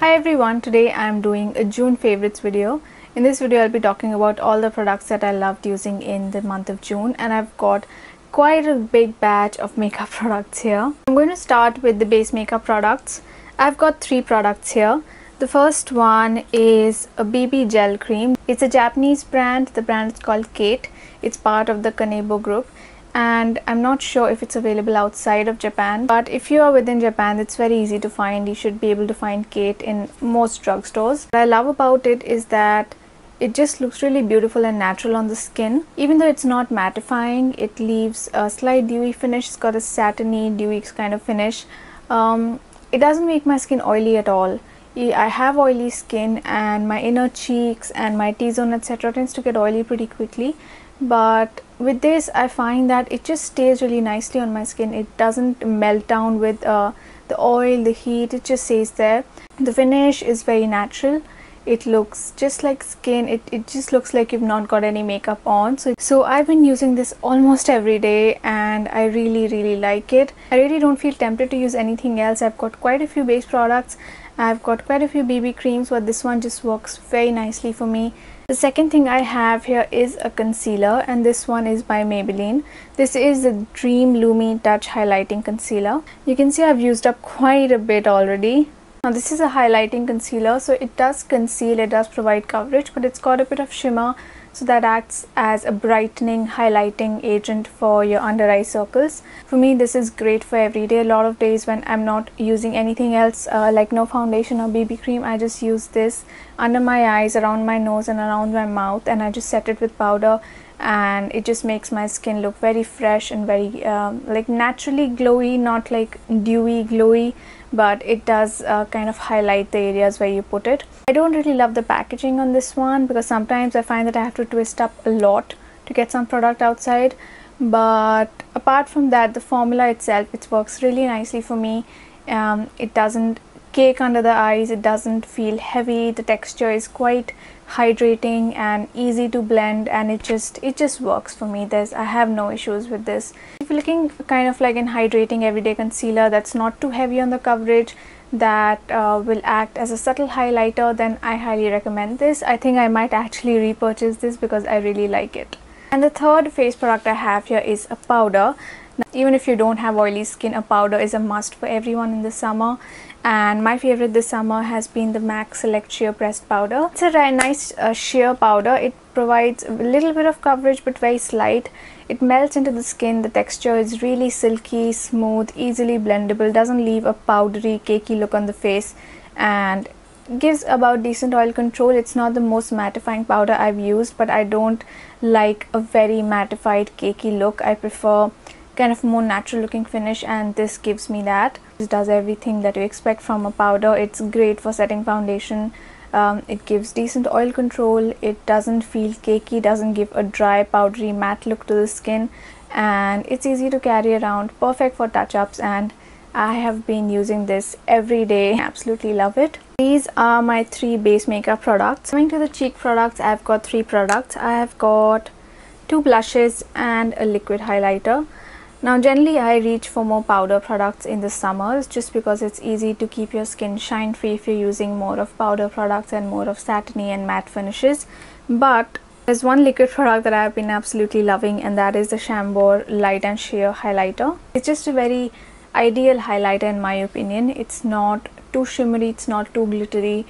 Hi everyone, today I am doing a June favorites video. In this video I'll be talking about all the products that I loved using in the month of June, and I've got quite a big batch of makeup products here. I'm going to start with the base makeup products. I've got 3 products here. The first one is a BB gel cream. It's a Japanese brand. The brand is called Kate. It's part of the Chambor group, and I'm not sure if it's available outside of Japan, but if you are within Japan, it's very easy to find. You should be able to find Kate in most drugstores. What I love about it is that it just looks really beautiful and natural on the skin. Even though it's not mattifying, it leaves a slight dewy finish. It's got a satiny, dewy kind of finish. It doesn't make my skin oily at all. I have oily skin, and my inner cheeks and my T-zone etc. tends to get oily pretty quickly. But with this, I find that it just stays really nicely on my skin. It doesn't melt down with the oil, the heat. It just stays there. The finish is very natural. It looks just like skin. It just looks like you've not got any makeup on. So I've been using this almost every day, and I really like it. I really don't feel tempted to use anything else. I've got quite a few base products. I've got quite a few BB creams, but this one just works very nicely for me. The second thing I have here is a concealer, and this one is by Maybelline. This is the Dream Lumi Touch Highlighting Concealer. You can see I've used up quite a bit already. Now this is a highlighting concealer, so it does conceal, it does provide coverage, but it's got a bit of shimmer, so that acts as a brightening, highlighting agent for your under eye circles. For me, this is great for every day. A lot of days when I'm not using anything else, like no foundation or BB cream, I just use this under my eyes, around my nose and around my mouth, and I just set it with powder, and it just makes my skin look very fresh and very like naturally glowy, not like dewy glowy, but it does kind of highlight the areas where you put it. I don't really love the packaging on this one, because sometimes I find that I have to twist up a lot to get some product outside, but apart from that, the formula itself, it works really nicely for me. It doesn't cake under the eyes, it doesn't feel heavy, the texture is quite hydrating and easy to blend, and it just works for me. I have no issues with this. If you're looking kind of like an hydrating everyday concealer that's not too heavy on the coverage, that will act as a subtle highlighter, then I highly recommend this. I think I might actually repurchase this because I really like it. And the third face product I have here is a powder. Now, even if you don't have oily skin, a powder is a must for everyone in the summer, and my favorite this summer has been the MAC Select Sheer Pressed Powder. It's a very nice sheer powder. It provides a little bit of coverage but very slight. It melts into the skin. The texture is really silky, smooth, easily blendable, doesn't leave a powdery, cakey look on the face, and gives about decent oil control. It's not the most mattifying powder I've used, but I don't like a very mattified, cakey look. I prefer kind of more natural looking finish, and this gives me that. This does everything that you expect from a powder. It's great for setting foundation. It gives decent oil control. It doesn't feel cakey, doesn't give a dry, powdery, matte look to the skin, and it's easy to carry around. Perfect for touch-ups, and I have been using this every day. Absolutely love it. These are my 3 base makeup products. Coming to the cheek products, I've got 3 products. I have got 2 blushes and a liquid highlighter. Now generally I reach for more powder products in the summers, just because it's easy to keep your skin shine free if you're using more of powder products and more of satiny and matte finishes. But there's one liquid product that I've been absolutely loving, and that is the Chambor Light and Sheer Highlighter. It's just a very ideal highlighter in my opinion. It's not too shimmery, it's not too glittery,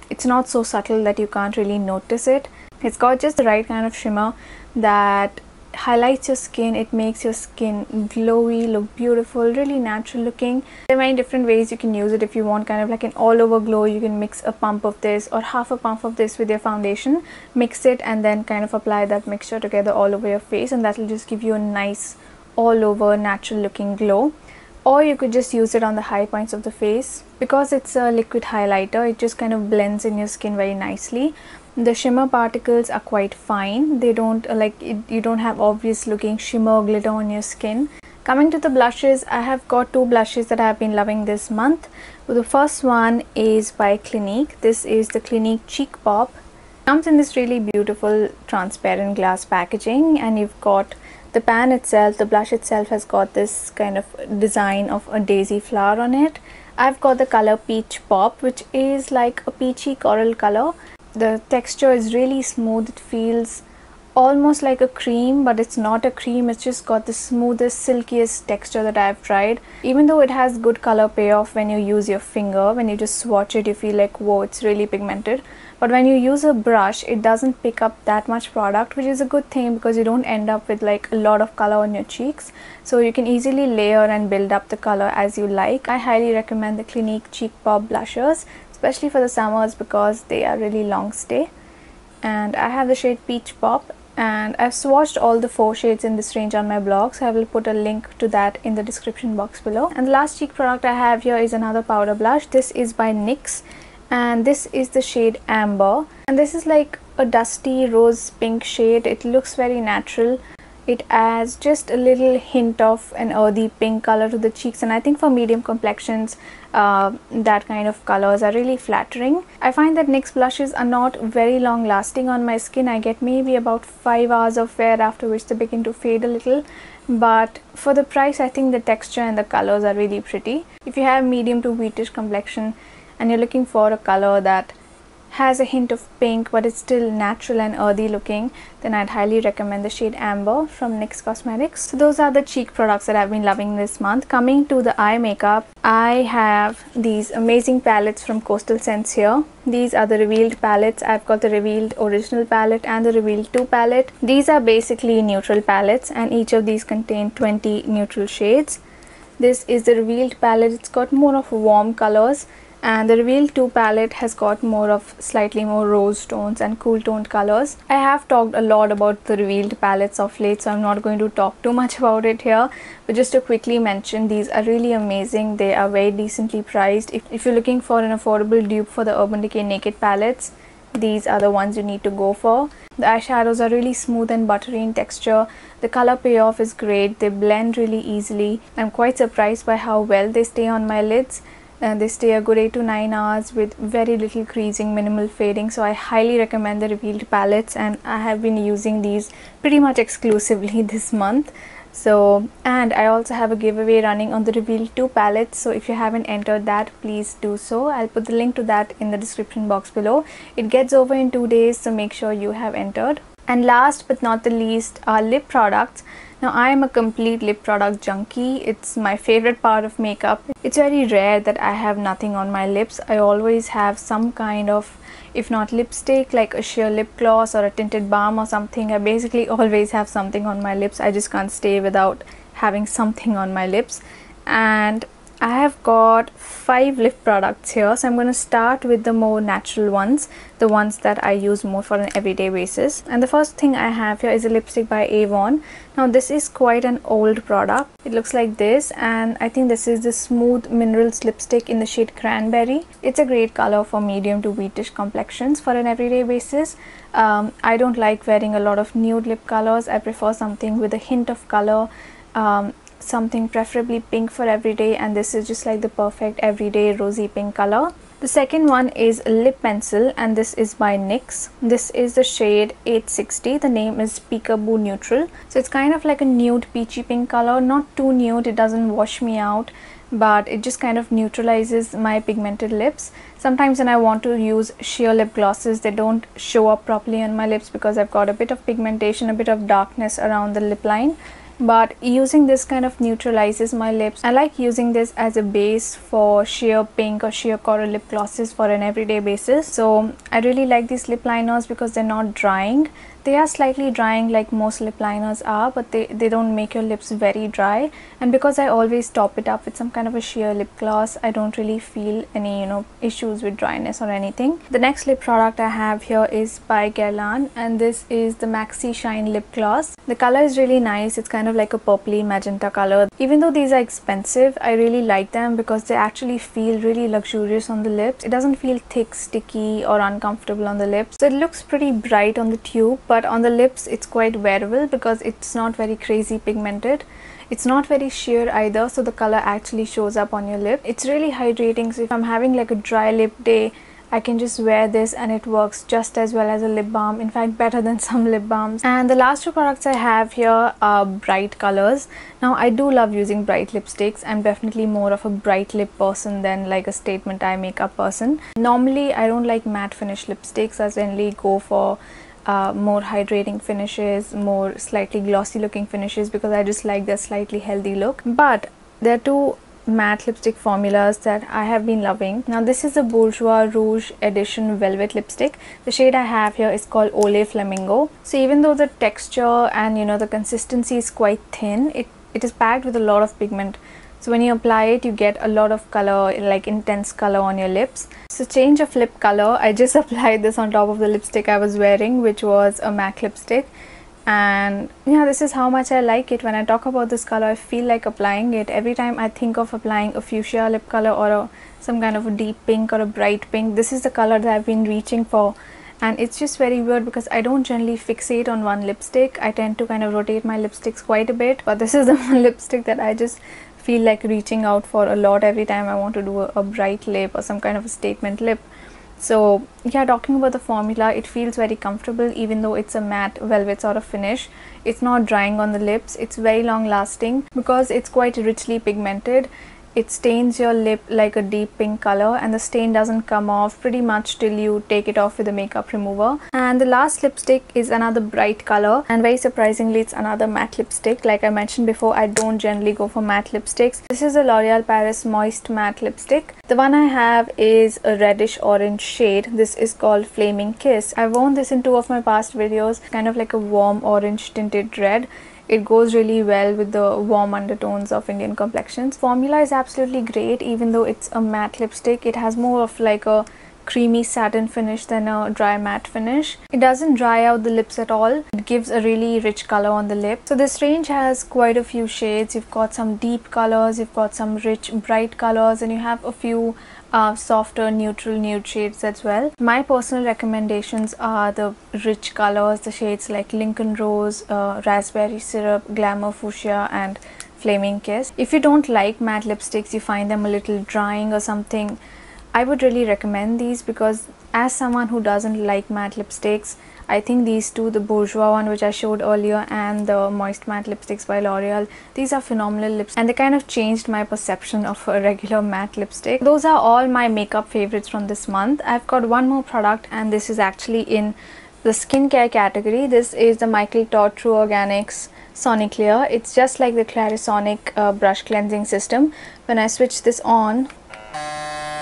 it's not so subtle that you can't really notice it. It's got just the right kind of shimmer that highlights your skin. It makes your skin glowy, look beautiful, really natural looking. There are many different ways you can use it. If you want kind of like an all over glow, you can mix a pump of this or half a pump of this with your foundation, mix it, and then kind of apply that mixture together all over your face, and that will just give you a nice all over natural looking glow. Or you could just use it on the high points of the face. Because it's a liquid highlighter, it just kind of blends in your skin very nicely. The shimmer particles are quite fine. They don't you don't have obvious looking shimmer glitter on your skin. Coming to the blushes, I have got 2 blushes that I have been loving this month. The first one is by Clinique. This is the Clinique Cheek Pop. It comes in this really beautiful transparent glass packaging, and you've got The pan itself, the blush itself has got this kind of design of a daisy flower on it. I've got the color Peach Pop, which is like a peachy coral color. The texture is really smooth. It feels almost like a cream, but it's not a cream. It's just got the smoothest, silkiest texture that I've tried. Even though it has good color payoff when you use your finger, when you just swatch it, you feel like, whoa, it's really pigmented. But when you use a brush, it doesn't pick up that much product, which is a good thing because you don't end up with like a lot of color on your cheeks. So you can easily layer and build up the color as you like. I highly recommend the Clinique Cheek Pop blushers, especially for the summers because they are really long stay. And I have the shade Peach Pop, and I've swatched all the 4 shades in this range on my blog, so I will put a link to that in the description box below. And the last cheek product I have here is another powder blush. This is by NYX, and this is the shade Amber, and this is like a dusty rose pink shade. It looks very natural. It adds just a little hint of an earthy pink color to the cheeks, and I think for medium complexions that kind of colors are really flattering. I find that NYX blushes are not very long lasting on my skin. I get maybe about 5 hours of wear, after which they begin to fade a little. But for the price, I think the texture and the colors are really pretty. If you have medium to wheatish complexion and you're looking for a color that has a hint of pink but it's still natural and earthy looking, then I'd highly recommend the shade Amber from NYX Cosmetics. So those are the cheek products that I've been loving this month. Coming to the eye makeup, I have these amazing palettes from Coastal Scents here. These are the revealed palettes. I've got the revealed original palette and the revealed 2 palette. These are basically neutral palettes, and each of these contain 20 neutral shades. This is the revealed palette. It's got more of warm colors, and the revealed 2 palette has got more of slightly more rose tones and cool toned colors. I have talked a lot about the revealed palettes of late, so I'm not going to talk too much about it here, but just to quickly mention, these are really amazing. They are very decently priced. If you're looking for an affordable dupe for the Urban Decay Naked palettes, these are the ones you need to go for. The eyeshadows are really smooth and buttery in texture. The color payoff is great. They blend really easily. I'm quite surprised by how well they stay on my lids. And they stay a good 8 to 9 hours with very little creasing, minimal fading. So I highly recommend the revealed palettes, and I have been using these pretty much exclusively this month. So, and I also have a giveaway running on the revealed 2 palettes, so if you haven't entered that, please do so. I'll put the link to that in the description box below. It gets over in 2 days, so make sure you have entered. And last but not the least are lip products. Now, I am a complete lip product junkie. It's my favorite part of makeup. It's very rare that I have nothing on my lips. I always have some kind of, if not lipstick, like a sheer lip gloss or a tinted balm or something. I basically always have something on my lips. I just can't stay without having something on my lips. And I have got 5 lip products here, so I'm going to start with the more natural ones, the ones that I use more for an everyday basis. And the first thing I have here is a lipstick by Avon. Now this is quite an old product. It looks like this, and I think this is the Smooth Minerals lipstick in the shade Cranberry. It's a great color for medium to wheatish complexions for an everyday basis. I don't like wearing a lot of nude lip colors. I prefer something with a hint of color, something preferably pink for everyday, and this is just like the perfect everyday rosy pink color. The second one is a lip pencil, and this is by NYX. This is the shade 860. The name is Peekaboo Neutral. So it's kind of like a nude peachy pink color, not too nude. It doesn't wash me out, but it just kind of neutralizes my pigmented lips. Sometimes when I want to use sheer lip glosses, they don't show up properly on my lips because I've got a bit of pigmentation, a bit of darkness around the lip line. But using this kind of neutralizes my lips. I like using this as a base for sheer pink or sheer coral lip glosses for an everyday basis. So I really like these lip liners because they're not drying. They are slightly drying like most lip liners are, but they don't make your lips very dry. And because I always top it up with some kind of a sheer lip gloss, I don't really feel any issues with dryness or anything. The next lip product I have here is by Guerlain, and this is the Maxi Shine Lip Gloss. The color is really nice. It's kind of like a purpley magenta color. Even though these are expensive, I really like them because they actually feel really luxurious on the lips. It doesn't feel thick, sticky or uncomfortable on the lips. So it looks pretty bright on the tube, but on the lips it's quite wearable because it's not very crazy pigmented. It's not very sheer either, so the color actually shows up on your lip. It's really hydrating, so if I'm having like a dry lip day, I can just wear this and it works just as well as a lip balm, in fact better than some lip balms. And the last two products I have here are bright colors. Now I do love using bright lipsticks. I'm definitely more of a bright lip person than like a statement eye makeup person. Normally I don't like matte finish lipsticks. I generally go for more hydrating finishes, more slightly glossy looking finishes, because I just like their slightly healthy look. But there are two matte lipstick formulas that I have been loving. Now this is the Bourjois Rouge Edition Velvet Lipstick. The shade I have here is called Olay Flamingo. So even though the texture and the consistency is quite thin, it is packed with a lot of pigment. So when you apply it, you get a lot of color, like intense color on your lips. So change of lip color, I just applied this on top of the lipstick I was wearing, which was a MAC lipstick. And yeah, this is how much I like it. When I talk about this color, I feel like applying it. Every time I think of applying a fuchsia lip color or some kind of a deep pink or a bright pink, this is the color that I've been reaching for. And it's just very weird because I don't generally fixate on one lipstick. I tend to kind of rotate my lipsticks quite a bit, but this is the one lipstick that I just feel like reaching out for a lot every time I want to do a bright lip or some kind of a statement lip. So yeah, talking about the formula, it feels very comfortable even though it's a matte velvet sort of finish. It's not drying on the lips. It's very long lasting because it's quite richly pigmented. It stains your lip like a deep pink color, and the stain doesn't come off pretty much till you take it off with a makeup remover. And the last lipstick is another bright color, and very surprisingly it's another matte lipstick. Like I mentioned before, I don't generally go for matte lipsticks. This is a L'Oreal Paris Moist Matte Lipstick. The one I have is a reddish orange shade. This is called Flaming Kiss. I've worn this in two of my past videos, kind of like a warm orange tinted red. It goes really well with the warm undertones of Indian complexions. Formula is absolutely great. Even though it's a matte lipstick, it has more of like a creamy satin finish than a dry matte finish. It doesn't dry out the lips at all. It gives a really rich color on the lip. So this range has quite a few shades. You've got some deep colors, you've got some rich bright colors, and you have a few softer neutral nude shades as well. My personal recommendations are the rich colors, the shades like Lincoln Rose, Raspberry Syrup, Glamour Fuchsia and Flaming Kiss. If you don't like matte lipsticks, you find them a little drying or something, I would really recommend these, because as someone who doesn't like matte lipsticks, I think these two, the Bourjois one which I showed earlier and the Moist Matte Lipsticks by L'Oreal, these are phenomenal lips and they kind of changed my perception of a regular matte lipstick. Those are all my makeup favorites from this month. I've got one more product, and this is actually in the skincare category. This is the Michael Todd True Organics Soniclear. It's just like the Clarisonic brush cleansing system. When I switch this on,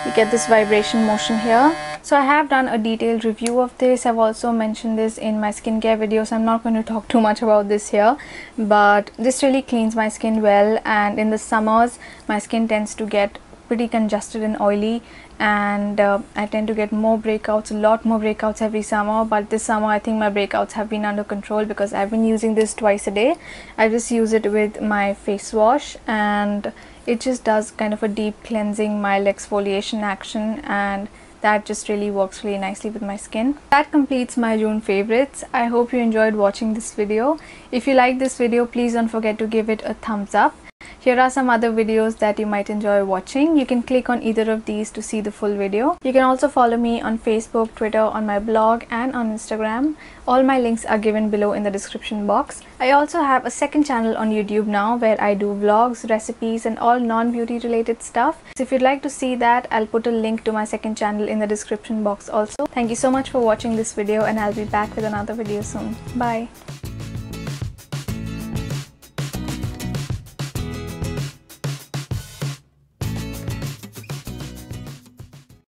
you get this vibration motion here. So I have done a detailed review of this. I've also mentioned this in my skincare video, so I'm not going to talk too much about this here. But this really cleans my skin well, and in the summers my skin tends to get pretty congested and oily, and I tend to get more breakouts, a lot more breakouts every summer. But this summer I think my breakouts have been under control because I've been using this twice a day. I just use it with my face wash, and it just does kind of a deep cleansing, mild exfoliation action, and that just really works really nicely with my skin. That completes my June favorites. I hope you enjoyed watching this video. If you like this video, please don't forget to give it a thumbs up. Here are some other videos that you might enjoy watching. You can click on either of these to see the full video. You can also follow me on Facebook, Twitter, on my blog and on Instagram. All my links are given below in the description box. I also have a second channel on YouTube now where I do vlogs, recipes and all non-beauty related stuff. So if you'd like to see that, I'll put a link to my second channel in the description box also. Thank you so much for watching this video, and I'll be back with another video soon. Bye.